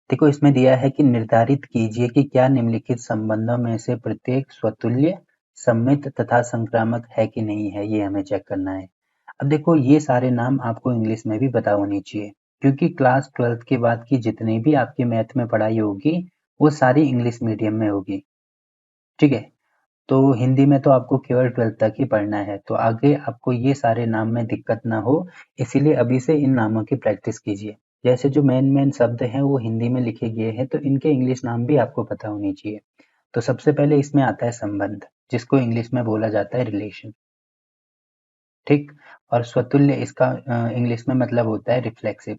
देखो इसमें दिया है कि निर्धारित कीजिए कि क्या निम्नलिखित संबंधों में से प्रत्येक स्वतुल्य, सममित तथा संक्रामक है कि नहीं है, ये हमें चेक करना है। अब देखो ये सारे नाम आपको इंग्लिश में भी पता होनी चाहिए, क्योंकि क्लास 12th के बाद की जितनी भी आपकी मैथ में पढ़ाई होगी वो सारी इंग्लिश मीडियम में होगी। ठीक है, तो हिंदी में तो आपको केवल 12th तक ही पढ़ना है, तो आगे आपको ये सारे नाम में दिक्कत ना हो, इसीलिए अभी से इन नामों की प्रैक्टिस कीजिए। जैसे जो मेन मेन शब्द हैं वो हिंदी में लिखे गए हैं, तो इनके इंग्लिश नाम भी आपको पता होनी चाहिए। तो सबसे पहले इसमें आता है संबंध, जिसको इंग्लिश में बोला जाता है रिलेशन। ठीक, और स्वतुल्य इसका इंग्लिश में मतलब होता है रिफ्लेक्सिव।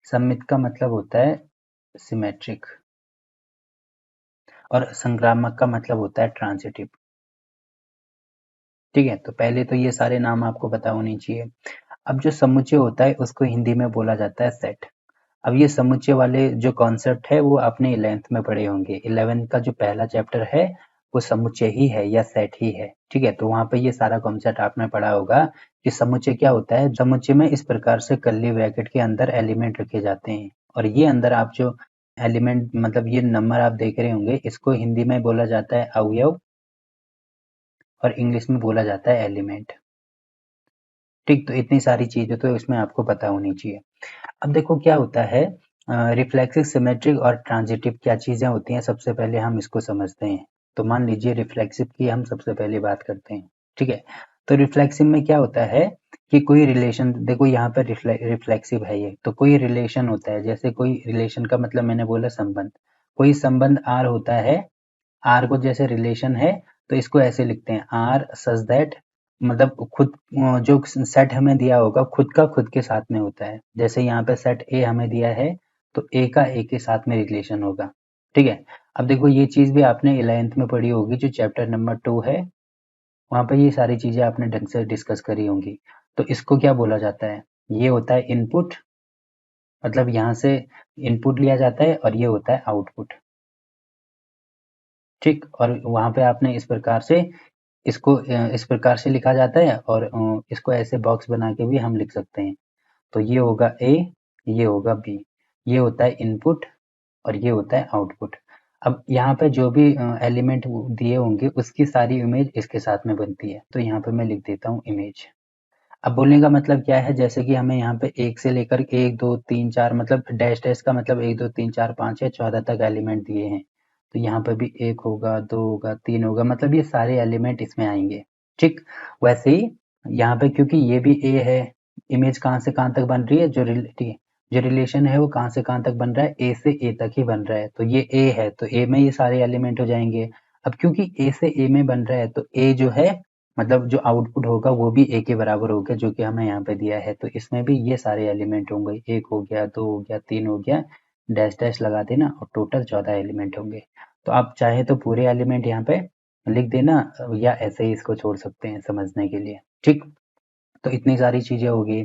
सममित का मतलब होता है सिमेट्रिक, और संक्रामक का मतलब होता है ट्रांजिटिव। ठीक है, तो पहले तो ये सारे नाम आपको पता होने चाहिए। अब जो समुच्चय होता है उसको हिंदी में बोला जाता है सेट। अब ये समुच्चय वाले जो कॉन्सेप्ट है वो आपने 11th में पढ़े होंगे। 11th का जो पहला चैप्टर है वो समुच्चय ही है या सेट ही है। ठीक है, तो वहां पे ये सारा कॉन्सेप्ट आपने पढ़ा होगा कि समुच्चय क्या होता है। समुच्चय में इस प्रकार से कर्ली ब्रैकेट के अंदर एलिमेंट रखे जाते हैं, और ये अंदर आप जो एलिमेंट मतलब ये नंबर आप देख रहे होंगे, इसको हिंदी में बोला जाता है अवयव और इंग्लिश में बोला जाता है एलिमेंट। ठीक, तो इतनी सारी चीजें तो इसमें आपको पता होनी चाहिए। अब देखो क्या होता है, रिफ्लेक्सिव, सिमेट्रिक और ट्रांजिटिव क्या चीजें होती हैं, सबसे पहले हम इसको समझते हैं। तो मान लीजिए रिफ्लेक्सिव की हम सबसे पहले बात करते हैं। ठीक है, तो रिफ्लेक्सिव में क्या होता है कि कोई रिलेशन, देखो यहाँ पर रिफ्लेक्सिव है ये, तो कोई रिलेशन होता है, जैसे कोई रिलेशन का मतलब मैंने बोला संबंध, कोई संबंध आर होता है। आर को जैसे रिलेशन है तो इसको ऐसे लिखते हैं आर सच दैट, मतलब खुद जो सेट हमें दिया होगा खुद का खुद के साथ में होता है। जैसे यहाँ पे सेट ए हमें दिया है तो ए का ए के साथ में रिलेशन होगा। ठीक है, अब देखो ये चीज भी आपने 11th में पढ़ी होगी, जो चैप्टर नंबर 2 है वहां पे ये सारी चीजें आपने ढंग से डिस्कस करी होंगी। तो इसको क्या बोला जाता है, ये होता है इनपुट, मतलब यहाँ से इनपुट लिया जाता है, और ये होता है आउटपुट। ठीक, और वहां पे आपने इस प्रकार से इसको इस प्रकार से लिखा जाता है, और इसको ऐसे बॉक्स बना के भी हम लिख सकते हैं। तो ये होगा ए, ये होगा बी, ये होता है इनपुट और ये होता है आउटपुट। अब यहाँ पे जो भी एलिमेंट दिए होंगे उसकी सारी इमेज इसके साथ में बनती है, तो यहाँ पे मैं लिख देता हूँ इमेज। अब बोलने का मतलब क्या है, जैसे कि हमें यहाँ पे एक से लेकर एक दो तीन चार, मतलब डैश डैश का मतलब एक दो तीन चार पाँच छः 14 तक एलिमेंट दिए हैं, तो यहाँ पे भी एक होगा, दो होगा, तीन होगा, मतलब ये सारे एलिमेंट इसमें आएंगे। ठीक, वैसे ही यहाँ पे क्योंकि ये भी ए है, इमेज कहाँ से कहाँ तक बन रही है, जो रिलेशन है वो कहाँ से कहाँ तक बन रहा है, ए से ए तक ही बन रहा है, तो ये ए है तो ए में ये सारे एलिमेंट हो जाएंगे। अब क्योंकि ए से ए में बन रहा है तो ए जो है, मतलब जो आउटपुट होगा वो भी ए के बराबर होगा, जो कि हमें यहाँ पे दिया है, तो इसमें भी ये सारे एलिमेंट होंगे, एक हो गया, दो हो गया, तीन हो गया, डैश डैश लगा देना और टोटल 14 एलिमेंट होंगे। तो आप चाहे तो पूरे एलिमेंट यहाँ पे लिख देना, या ऐसे ही इसको छोड़ सकते हैं समझने के लिए। ठीक, तो इतनी सारी चीजें होगी।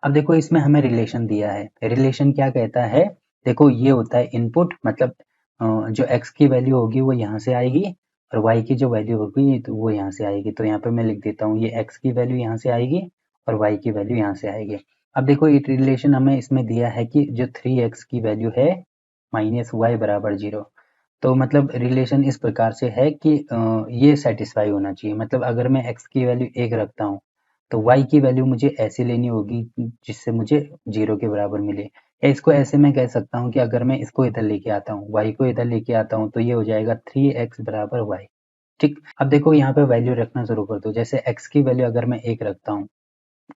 अब देखो इसमें हमें रिलेशन दिया है, रिलेशन क्या कहता है, देखो ये होता है इनपुट, मतलब जो x की वैल्यू होगी वो यहाँ से आएगी, और y की जो वैल्यू होगी तो वो यहाँ से आएगी। तो यहाँ पे मैं लिख देता हूँ ये x की वैल्यू यहाँ से आएगी और y की वैल्यू यहाँ से आएगी। अब देखो ये रिलेशन हमें इसमें दिया है कि जो 3x की वैल्यू है माइनस वाई बराबर 0, तो मतलब रिलेशन इस प्रकार से है कि ये सेटिस्फाई होना चाहिए, मतलब अगर मैं x की वैल्यू 1 रखता हूँ तो y की वैल्यू मुझे ऐसी लेनी होगी जिससे मुझे 0 के बराबर मिले, या इसको ऐसे मैं कह सकता हूँ कि अगर मैं इसको इधर लेके आता हूँ, y को इधर लेके आता हूँ, तो ये हो जाएगा 3x बराबर y। ठीक, अब देखो यहाँ पे वैल्यू रखना शुरू कर दो, जैसे x की वैल्यू अगर मैं 1 रखता हूँ,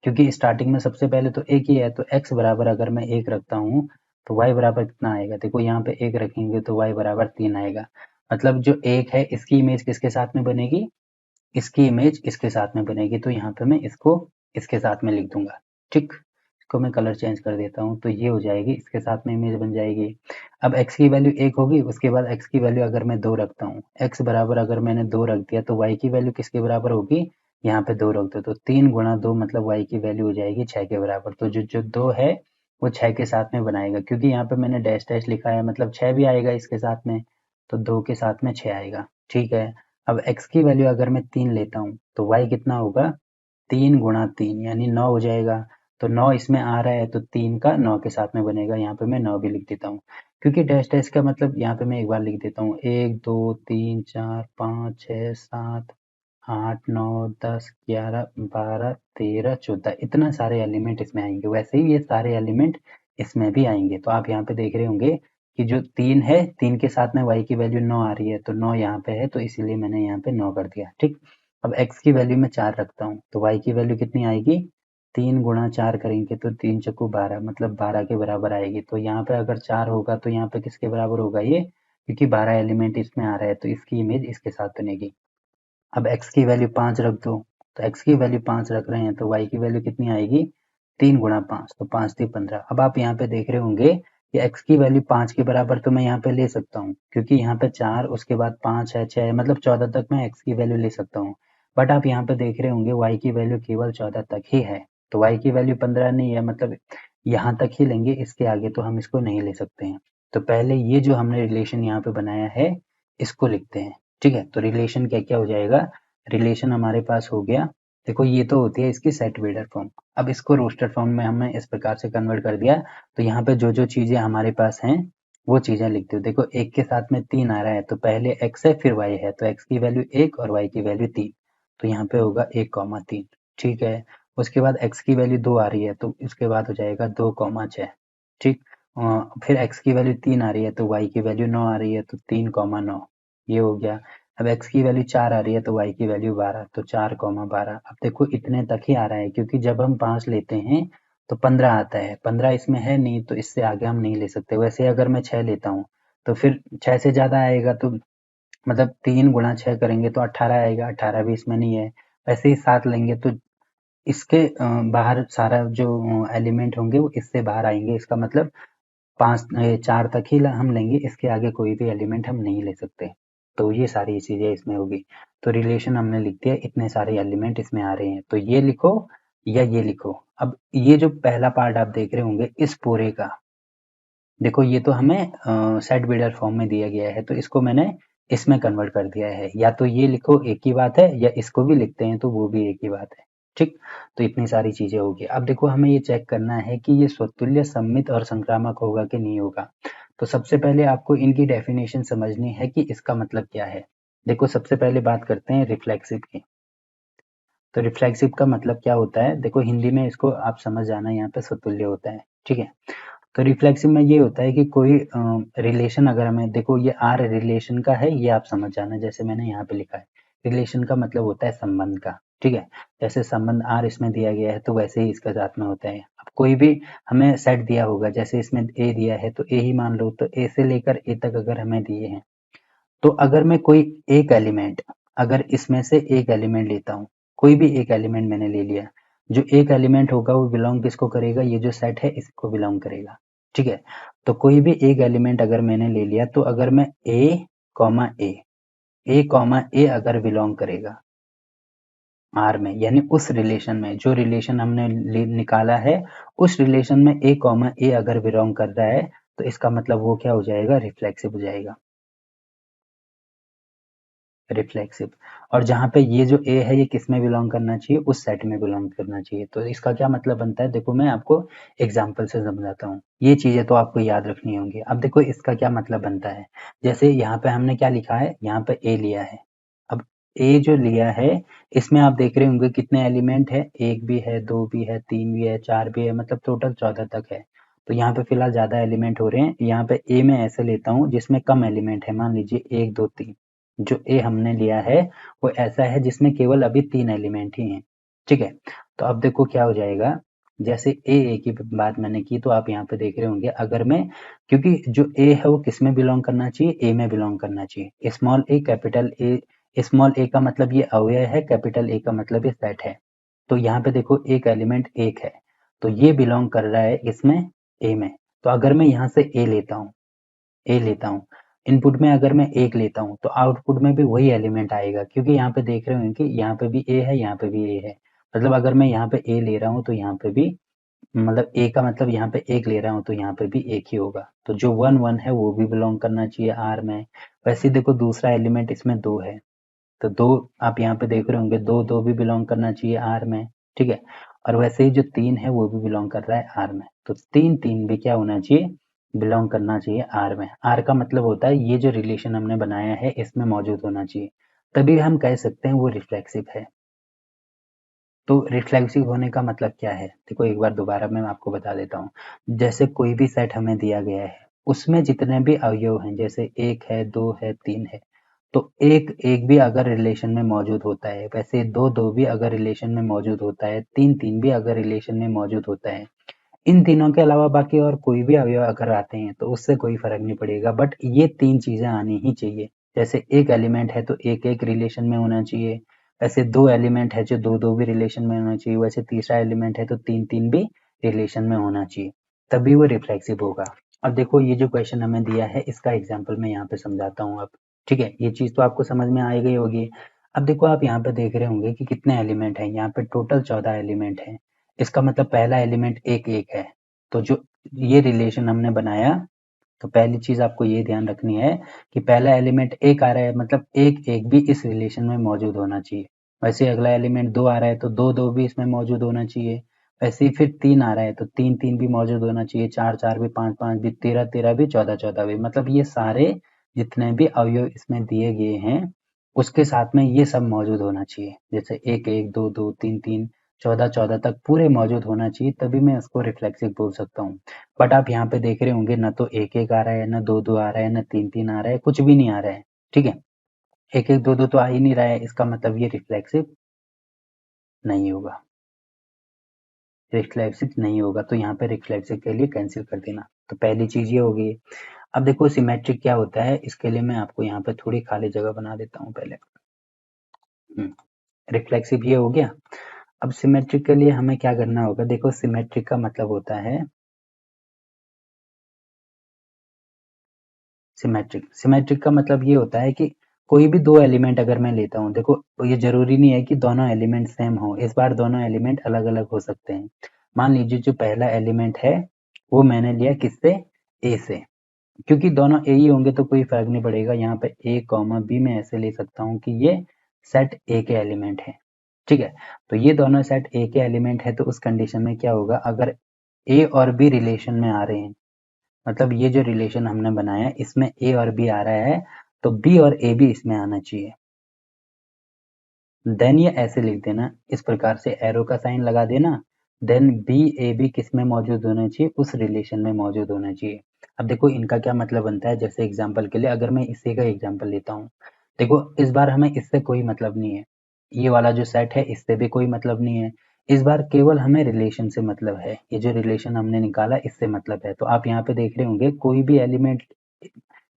क्योंकि स्टार्टिंग में सबसे पहले तो एक ही है, तो x बराबर अगर मैं 1 रखता हूँ तो y बराबर कितना आएगा, देखो यहाँ पे 1 रखेंगे तो y बराबर 3 आएगा। मतलब जो 1 है इसकी इमेज किसके साथ में बनेगी, इसकी इमेज इसके साथ में बनेगी, तो यहाँ पे मैं इसको इसके साथ में लिख दूंगा। ठीक, इसको मैं कलर चेंज कर देता हूँ, तो ये हो जाएगी, इसके साथ में इमेज बन जाएगी। अब x की वैल्यू 1 होगी, उसके बाद x की वैल्यू अगर मैं 2 रखता हूँ, x बराबर अगर मैंने 2 रख दिया तो y की वैल्यू किसके बराबर होगी, यहाँ पे 2 रख दो, तो 3 गुणा 2 मतलब y की वैल्यू हो जाएगी 6 के बराबर। तो जो जो 2 है वो 6 के साथ में बनाएगा, क्योंकि यहाँ पे मैंने डैश डैश लिखा है, मतलब 6 भी आएगा इसके साथ में, तो 2 के साथ में 6 आएगा। ठीक है, अब x की वैल्यू अगर मैं 3 लेता हूँ तो y कितना होगा, 3 गुणा 3 यानी 9 हो जाएगा। तो 9 इसमें आ रहा है तो 3 का 9 के साथ में बनेगा, यहाँ पे मैं 9 भी लिख देता हूँ, क्योंकि डैश डैश का मतलब यहाँ पे मैं एक बार लिख देता हूँ, 1 2 3 4 5 6 7 8 9 10 11 12 13 14 इतना सारे एलिमेंट इसमें आएंगे। वैसे ही ये सारे एलिमेंट इसमें भी आएंगे। तो आप यहाँ पे देख रहे होंगे कि जो 3 है, 3 के साथ में y की वैल्यू 9 आ रही है, तो 9 यहाँ पे है, तो इसीलिए मैंने यहाँ पे 9 कर दिया। ठीक, अब x की वैल्यू मैं 4 रखता हूँ, तो y की वैल्यू कितनी आएगी, 3 गुणा 4 करेंगे तो 3 चक्कू 12, मतलब 12 के बराबर आएगी। तो यहाँ पे अगर 4 होगा तो यहाँ पे किसके बराबर होगा ये, क्योंकि 12 एलिमेंट इसमें आ रहा है तो इसकी इमेज इसके साथ बनेगी। अब x की वैल्यू 5 रख दो, तो x की वैल्यू 5 रख रहे हैं तो y की वैल्यू कितनी आएगी, 3 गुणा 5, तो 5 3 15। अब आप यहाँ पे देख रहे होंगे कि x की वैल्यू 5 के बराबर तो मैं यहाँ पे ले सकता हूँ, क्योंकि यहाँ पे 4 उसके बाद 5 है, 6 है, मतलब 14 तक मैं x की वैल्यू ले सकता हूँ। बट आप यहाँ पे देख रहे होंगे y की वैल्यू केवल 14 तक ही है, तो y की वैल्यू 15 नहीं है, मतलब यहाँ तक ही लेंगे, इसके आगे तो हम इसको नहीं ले सकते हैं। तो पहले ये जो हमने रिलेशन यहाँ पे बनाया है इसको लिखते हैं। ठीक है, तो रिलेशन क्या क्या हो जाएगा, रिलेशन हमारे पास हो गया, देखो ये तो होती है इसकी सेट बिल्डर फॉर्म। अब इसको रोस्टर फॉर्म में हमने इस प्रकार से कन्वर्ट कर दिया, तो यहाँ पे जो जो चीजें हमारे पास हैं वो चीजें लिखते हो। देखो एक के साथ में 3 आ रहा है, तो पहले x है फिर y है, तो x की वैल्यू 1 और y की वैल्यू 3, तो यहाँ पे होगा 1,3। ठीक है, उसके बाद x की वैल्यू 2 आ रही है, तो इसके बाद हो जाएगा 2,6। ठीक, फिर x की वैल्यू 3 आ रही है तो y की वैल्यू 9 आ रही है, तो 3,9, ये हो गया। अब x की वैल्यू 4 आ रही है तो y की वैल्यू 12, तो 4,12। अब देखो इतने तक ही आ रहा है, क्योंकि जब हम 5 लेते हैं तो 15 आता है, 15 इसमें है नहीं, तो इससे आगे हम नहीं ले सकते। वैसे अगर मैं 6 लेता हूँ तो फिर 6 से ज़्यादा आएगा, तो मतलब 3 गुणा 6 करेंगे तो 18 आएगा, 18 भी इसमें नहीं है। वैसे ही 7 लेंगे तो इसके बाहर सारा जो एलिमेंट होंगे वो इससे बाहर आएंगे, इसका मतलब 4 तक ही हम लेंगे, इसके आगे कोई भी एलिमेंट हम नहीं ले सकते। तो ये सारी चीजें इसमें होगी। तो रिलेशन हमने लिख दिया, इतने सारे एलिमेंट इसमें आ रहे हैं, तो ये लिखो या ये लिखो। अब ये जो पहला पार्ट आप देख रहे होंगे इस पूरे का, देखो ये तो हमें सेट बिल्डर फॉर्म में दिया गया है, तो इसको मैंने इसमें कन्वर्ट कर दिया है। या तो ये लिखो एक ही बात है, या इसको भी लिखते हैं तो वो भी एक ही बात है। ठीक, तो इतनी सारी चीजें होगी। अब देखो हमें ये चेक करना है कि ये स्वतुल्य, सममित और संक्रामक होगा कि नहीं होगा। तो सबसे पहले आपको इनकी डेफिनेशन समझनी है कि इसका मतलब क्या है। देखो सबसे पहले बात करते हैं रिफ्लेक्सिव की। तो रिफ्लेक्सिव का मतलब क्या होता है, देखो हिंदी में इसको आप समझ जाना, यहाँ पे स्वतुल्य होता है। ठीक है, तो रिफ्लेक्सिव में ये होता है कि कोई रिलेशन अगर हमें, देखो ये आर रिलेशन का है, ये आप समझ जाना, जैसे मैंने यहाँ पे लिखा है। रिलेशन का मतलब होता है संबंध का। ठीक है, जैसे संबंध आर इसमें दिया गया है तो वैसे ही इसका साथ में होता है। अब कोई भी हमें सेट दिया होगा, जैसे इसमें ए दिया है तो ए ही मान लो, तो ए से लेकर ए तक अगर हमें दिए हैं, तो अगर मैं कोई एक एलिमेंट, अगर इसमें से एक एलिमेंट लेता हूँ, कोई भी एक एलिमेंट मैंने ले लिया, जो एक एलिमेंट होगा वो बिलोंग किसको करेगा, ये जो सेट है इसको बिलोंग करेगा। ठीक है, तो कोई भी एक एलिमेंट अगर मैंने ले लिया, तो अगर मैं ए कॉमा ए अगर बिलोंग करेगा आर में, यानी उस रिलेशन में, जो रिलेशन हमने निकाला है उस रिलेशन में ए कॉमा ए अगर बिलोंग कर रहा है, तो इसका मतलब वो क्या हो जाएगा, रिफ्लेक्सिव हो जाएगा। रिफ्लेक्सिव। और जहाँ पे ये जो ए है ये किस में बिलोंग करना चाहिए, उस सेट में बिलोंग करना चाहिए। तो इसका क्या मतलब बनता है, देखो मैं आपको एग्जाम्पल से समझाता हूँ, ये चीजें तो आपको याद रखनी होंगी। अब देखो इसका क्या मतलब बनता है, जैसे यहाँ पे हमने क्या लिखा है, यहाँ पे ए लिया है। अब ए जो लिया है, इसमें आप देख रहे होंगे कितने एलिमेंट है, एक भी है, दो भी है, तीन भी है, चार भी है, मतलब टोटल 14 तक है। तो यहाँ पे फिलहाल ज्यादा एलिमेंट हो रहे हैं, यहाँ पे ए में ऐसे लेता हूँ जिसमें कम एलिमेंट है, मान लीजिए 1 2 3। जो ए हमने लिया है वो ऐसा है जिसमें केवल अभी 3 एलिमेंट ही हैं। ठीक है, तो अब देखो क्या हो जाएगा, जैसे ए की बात मैंने की, तो आप यहाँ पे देख रहे होंगे, अगर मैं, क्योंकि जो ए है वो किस में बिलोंग करना चाहिए, ए में बिलोंग करना चाहिए। Small a capital A, small a का मतलब ये अवयव है, कैपिटल ए का मतलब ये सेट है। तो यहाँ पे देखो एक एलिमेंट एक है, तो ये बिलोंग कर रहा है इसमें, ए में। तो अगर मैं यहाँ से ए लेता हूँ, इनपुट में अगर मैं एक लेता हूँ तो आउटपुट में भी वही एलिमेंट आएगा, क्योंकि यहाँ पे देख रहे होंगे कि यहाँ पे भी ए है, यहाँ पे भी ए है। मतलब अगर मैं यहाँ पे ए ले रहा हूँ तो यहाँ पे भी, मतलब ए का मतलब यहाँ पे एक ले रहा हूँ तो यहाँ पे भी एक ही होगा। तो जो 1 1 है वो भी बिलोंग करना चाहिए आर में। वैसे ही देखो दूसरा एलिमेंट इसमें 2 है, तो 2 आप यहाँ पे देख रहे होंगे, 2 2 भी बिलोंग करना चाहिए आर में। ठीक है, और वैसे ही जो 3 है वो भी बिलोंग कर रहा है आर में। तो 3 भी क्या होना चाहिए, बिलोंग करना चाहिए आर में। आर का मतलब होता है ये जो रिलेशन हमने बनाया है इसमें मौजूद होना चाहिए, तभी हम कह सकते हैं वो रिफ्लेक्सिव है। तो रिफ्लेक्सिव होने का मतलब क्या है, देखो एक बार दोबारा मैं आपको बता देता हूँ। जैसे कोई भी सेट हमें दिया गया है, उसमें जितने भी अवयव हैं, जैसे 1 है, 2 है, 3 है, तो 1 भी अगर रिलेशन में मौजूद होता है, वैसे 2 भी अगर रिलेशन में मौजूद होता है, 3 भी अगर रिलेशन में मौजूद होता है, इन तीनों के अलावा बाकी और कोई भी अवयव अगर आते हैं तो उससे कोई फर्क नहीं पड़ेगा, बट ये 3 चीजें आनी ही चाहिए। जैसे एक एलिमेंट है तो एक रिलेशन में होना चाहिए, वैसे 2 एलिमेंट है जो 2 भी रिलेशन में होना चाहिए, वैसे तीसरा एलिमेंट है तो 3 भी रिलेशन में होना चाहिए, तभी वो रिफ्लेक्सिव होगा। अब देखो ये जो क्वेश्चन हमें दिया है इसका एग्जाम्पल मैं यहाँ पे समझाता हूँ अब। ठीक है, ये चीज तो आपको समझ में आ गई होगी। अब देखो आप यहाँ पे देख रहे होंगे कि कितने एलिमेंट हैं, यहाँ पे टोटल 14 एलिमेंट हैं। इसका मतलब पहला एलिमेंट एक है। तो जो ये रिलेशन हमने बनाया, तो पहली चीज आपको ये ध्यान रखनी है कि पहला एलिमेंट एक आ रहा है, मतलब एक भी इस रिलेशन में मौजूद होना चाहिए। वैसे अगला एलिमेंट 2 आ रहा है तो 2 भी इसमें मौजूद होना चाहिए। वैसे ही फिर 3 आ रहा है तो 3 भी मौजूद होना चाहिए, 4 भी, 5 भी, 13 भी, 14 भी, मतलब ये सारे जितने भी अवयव इसमें दिए गए हैं उसके साथ में ये सब मौजूद होना चाहिए। जैसे एक, दो, 3, 14 तक पूरे मौजूद होना चाहिए, तभी मैं इसको रिफ्लेक्सिव बोल सकता हूँ। बट आप यहाँ पे देख रहे होंगे ना तो एक आ रहा है, ना दो आ रहा है, ना तीन आ रहा है, कुछ भी नहीं आ रहा है। ठीक है, एक, दो तो आ ही नहीं रहा है, इसका मतलब ये रिफ्लेक्सिव नहीं होगा। रिफ्लेक्सिव नहीं होगा, तो यहाँ पे रिफ्लेक्सिव के लिए कैंसिल कर देना। तो पहली चीज ये होगी। अब देखो सिमेट्रिक क्या होता है, इसके लिए मैं आपको यहाँ पे थोड़ी खाली जगह बना देता हूँ पहले। रिफ्लेक्सिव ये हो गया। अब सिमेट्रिक के लिए हमें क्या करना होगा, देखो सिमेट्रिक का मतलब होता है सिमेट्रिक का मतलब ये होता है कि कोई भी 2 एलिमेंट अगर मैं लेता हूँ, देखो ये जरूरी नहीं है कि दोनों एलिमेंट सेम हो, इस बार दोनों एलिमेंट अलग अलग हो सकते हैं। मान लीजिए जो पहला एलिमेंट है वो मैंने लिया किससे, ए से, क्योंकि दोनों ए ही होंगे तो कोई फर्क नहीं पड़ेगा। यहाँ पे ए कॉमा बी में ऐसे ले सकता हूँ कि ये सेट ए के एलिमेंट है। ठीक है, तो ये दोनों सेट ए के एलिमेंट है, तो उस कंडीशन में क्या होगा, अगर ए और बी रिलेशन में आ रहे हैं, मतलब ये जो रिलेशन हमने बनाया है इसमें ए और बी आ रहा है, तो बी और ए भी इसमें आना चाहिए। देन ये ऐसे लिख देना, इस प्रकार से एरो का साइन लगा देना। देन बी ए बी किस में मौजूद होना चाहिए, उस रिलेशन में मौजूद होना चाहिए। अब देखो इनका क्या मतलब बनता है, जैसे एग्जांपल के लिए अगर मैं इसी का एग्जांपल लेता हूँ, देखो इस बार हमें इससे कोई मतलब नहीं है, ये वाला जो सेट है इससे भी कोई मतलब नहीं है। इस बार केवल हमें रिलेशन से मतलब है, ये जो रिलेशन हमने निकाला इससे मतलब है। तो आप यहाँ पे देख रहे होंगे कोई भी एलिमेंट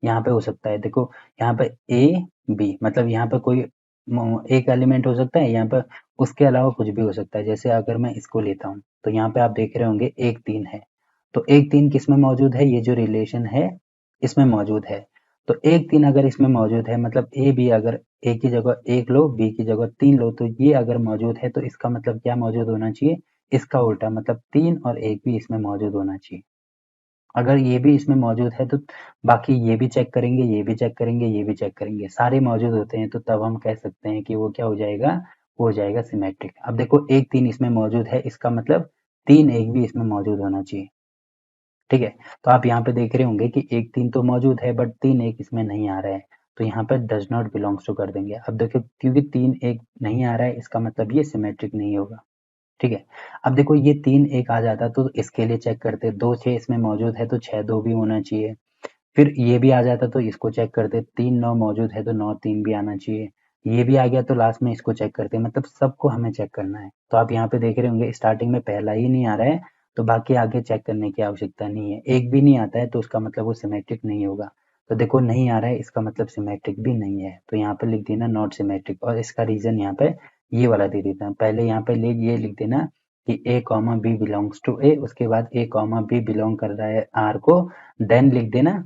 यहाँ पे हो सकता है। देखो यहाँ पे ए बी, मतलब यहाँ पे कोई एक एलिमेंट हो सकता है, यहाँ पे उसके अलावा कुछ भी हो सकता है। जैसे अगर मैं इसको लेता हूँ तो यहाँ पे आप देख रहे होंगे 1 3 है, तो 1 3 किस में मौजूद है, ये जो रिलेशन है इसमें मौजूद है। तो 1 3 अगर इसमें मौजूद है, मतलब ए बी अगर ए की जगह 1 लो, बी की जगह 3 लो, तो ये अगर मौजूद है तो इसका मतलब क्या मौजूद होना चाहिए, इसका उल्टा, मतलब 3 और 1 भी इसमें मौजूद होना चाहिए। अगर ये भी इसमें मौजूद है तो बाकी ये भी चेक करेंगे, ये भी चेक करेंगे, ये भी चेक करेंगे, सारे मौजूद होते हैं, तो तब हम कह सकते हैं कि वो क्या हो जाएगा, वो हो जाएगा सिमेट्रिक। अब देखो 1 3 इसमें मौजूद है, इसका मतलब 3 1 भी इसमें मौजूद होना चाहिए। ठीक है, तो आप यहाँ पे देख रहे होंगे कि 1 3 तो मौजूद है बट 3 1 इसमें नहीं आ रहा है, तो यहाँ पे डज नॉट बिलोंग्स टू कर देंगे। अब देखो क्योंकि 3 1 नहीं आ रहा है, इसका मतलब ये सिमेट्रिक नहीं होगा। ठीक है, अब देखो ये 3 1 आ जाता तो इसके लिए चेक करते, 2 6 इसमें मौजूद है तो 6 2 भी होना चाहिए। फिर ये भी आ जाता तो इसको चेक करते, 3 9 मौजूद है तो 9 3 भी आना चाहिए। ये भी आ गया तो लास्ट में इसको चेक करते, मतलब सबको हमें चेक करना है। तो आप यहाँ पे देख रहे होंगे स्टार्टिंग में पहला ही नहीं आ रहा है, तो बाकी आगे चेक करने की आवश्यकता नहीं है। एक भी नहीं आता है तो उसका मतलब वो सिमेट्रिक नहीं होगा। तो देखो नहीं आ रहा है, इसका मतलब सिमेट्रिक भी नहीं है, तो यहाँ पे लिख देना नॉट सिमेट्रिक, और इसका रीजन यहाँ पे ये वाला दे देता है। पहले यहाँ पे ये लिख देना कि ए कॉमा बी बिलोंग्स टू ए, उसके बाद ए कॉमा बी बिलोंग कर रहा है आर को, देन लिख देना,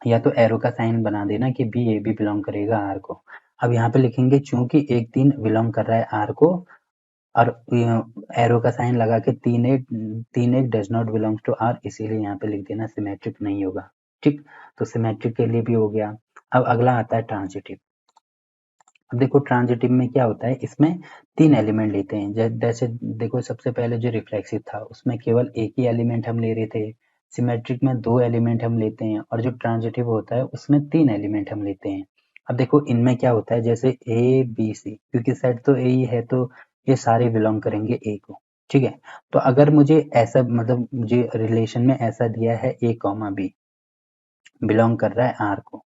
या तो एरो का साइन बना देना कि बी ए बी बिलोंग करेगा आर को। अब यहाँ पे लिखेंगे चूंकि 1 3 बिलोंग कर रहा है आर को, और एरो का साइन लगा के 3 1 does not belongs to R, इसीलिए यहाँ पे लिख देना सिमेट्रिक नहीं होगा। ठीक, तो सिमेट्रिक के लिए भी हो गया। अब अगला आता है ट्रांजिटिव। अब देखो ट्रांजिटिव में क्या होता है, इसमें 3 एलिमेंट लेते हैं। जैसे देखो सबसे पहले जो रिफ्लेक्सिव था उसमें केवल एक ही एलिमेंट हम ले रहे थे, सिमेट्रिक में 2 एलिमेंट हम लेते हैं, और जो ट्रांजिटिव होता है उसमें 3 एलिमेंट हम लेते हैं। अब देखो इनमें क्या होता है, जैसे ए बी सी, क्योंकि सेट तो ए ही है तो ये सारे बिलोंग करेंगे ए को, ठीक है। तो अगर मुझे ऐसा मतलब मुझे रिलेशन में ऐसा दिया है ए कॉमा बी बिलोंग कर रहा है आर को,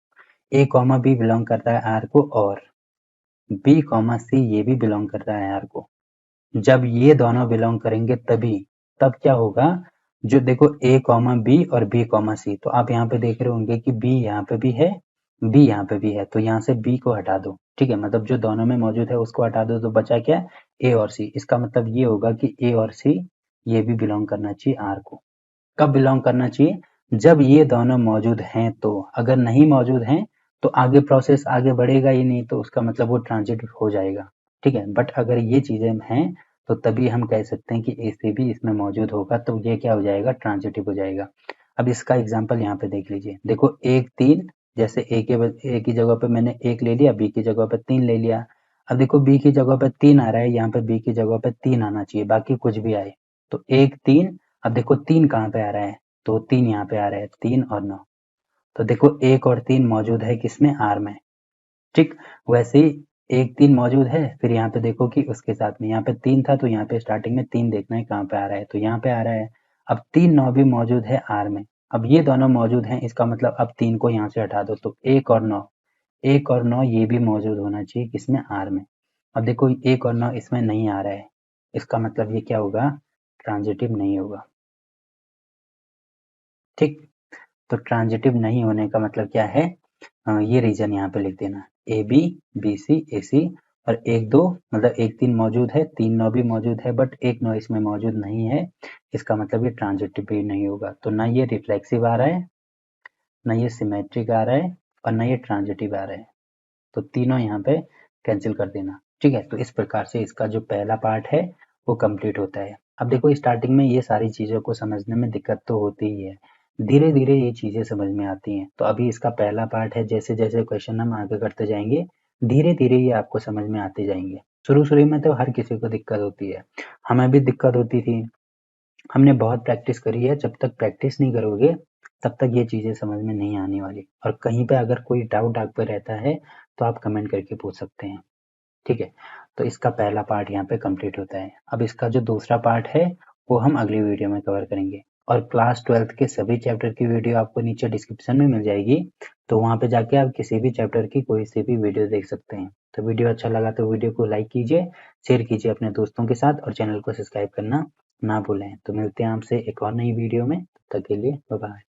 ए कॉमा बी बिलोंग कर रहा है आर को, और बी कॉमा सी ये भी बिलोंग कर रहा है आर को, जब ये दोनों बिलोंग करेंगे तभी, तब क्या होगा, जो देखो ए कॉमा बी और बी कॉमा सी, तो आप यहाँ पे देख रहे होंगे कि बी यहाँ पे भी है, बी यहाँ पे भी है, तो यहाँ से बी को हटा दो, ठीक है, मतलब जो दोनों में मौजूद है उसको हटा दो, तो बचा क्या, ए और सी। इसका मतलब ये होगा कि ए और सी ये भी बिलोंग करना चाहिए आर को। कब बिलोंग करना चाहिए, जब ये दोनों मौजूद हैं तो, अगर नहीं मौजूद हैं तो आगे प्रोसेस आगे बढ़ेगा ही नहीं, तो उसका मतलब वो ट्रांजिटिव हो जाएगा, ठीक है। बट अगर ये चीजें हैं तो तभी हम कह सकते हैं कि ए से भी इसमें मौजूद होगा, तो ये क्या हो जाएगा, ट्रांजिटिव हो जाएगा। अब इसका एग्जाम्पल यहाँ पे देख लीजिए, देखो एक तीन, जैसे ए की जगह पे मैंने एक ले लिया, बी की जगह पे तीन ले लिया। अब देखो बी की जगह पे तीन आ रहा है, यहाँ पे बी की जगह पे तीन आना चाहिए, बाकी कुछ भी आए, तो एक तीन। अब देखो तीन कहाँ पे आ रहा है, तो तीन यहाँ पे आ रहा है, तीन और नौ, तो देखो एक और तीन मौजूद है किसमें, आर में, ठीक। वैसे ही एक तीन मौजूद है, फिर यहाँ पे देखो कि उसके साथ में यहाँ पे तीन था, तो यहाँ पे स्टार्टिंग में तीन देखना है कहाँ पे आ रहा है, तो यहाँ पे आ रहा है। अब तीन नौ भी मौजूद है आर में, अब ये दोनों मौजूद हैं, इसका मतलब अब तीन को यहाँ से हटा दो, तो एक और नौ, एक और नौ ये भी मौजूद होना चाहिए किसमें, आर में। अब देखो एक और नौ इसमें नहीं आ रहा है, इसका मतलब ये क्या होगा, ट्रांजिटिव नहीं होगा, ठीक। तो ट्रांजिटिव नहीं होने का मतलब क्या है, ये रीजन यहाँ पे लिख देना, ए बी, बी सी, ए सी, और एक दो मतलब एक तीन मौजूद है, तीन नौ भी मौजूद है, बट एक नौ इसमें मौजूद नहीं है, इसका मतलब ये ट्रांजिटिव भी नहीं होगा। तो ना ये रिफ्लेक्सिव आ रहा है, ना ये सिमेट्रिक आ रहा है, और ना ये ट्रांजिटिव आ रहा है, तो तीनों यहाँ पे कैंसिल कर देना, ठीक है। तो इस प्रकार से इसका जो पहला पार्ट है वो कंप्लीट होता है। अब देखो स्टार्टिंग में ये सारी चीज़ों को समझने में दिक्कत तो होती ही है, धीरे धीरे ये चीज़ें समझ में आती हैं। तो अभी इसका पहला पार्ट है, जैसे जैसे क्वेश्चन हम आगे करते जाएंगे धीरे धीरे ये आपको समझ में आते जाएंगे। शुरू शुरू में तो हर किसी को दिक्कत होती है, हमें भी दिक्कत होती थी, हमने बहुत प्रैक्टिस करी है, जब तक प्रैक्टिस नहीं करोगे तब तक ये चीज़ें समझ में नहीं आने वाली। और कहीं पे अगर कोई डाउट आप पे रहता है तो आप कमेंट करके पूछ सकते हैं, ठीक है। तो इसका पहला पार्ट यहाँ पे कंप्लीट होता है। अब इसका जो दूसरा पार्ट है वो हम अगली वीडियो में कवर करेंगे, और क्लास 12th के सभी चैप्टर की वीडियो आपको नीचे डिस्क्रिप्शन में मिल जाएगी, तो वहाँ पे जाके आप किसी भी चैप्टर की कोई सी भी वीडियो देख सकते हैं। तो वीडियो अच्छा लगा तो वीडियो को लाइक कीजिए, शेयर कीजिए अपने दोस्तों के साथ, और चैनल को सब्सक्राइब करना ना भूलें। तो मिलते हैं आपसे एक और नई वीडियो में, तब तक के लिए बाय बाय।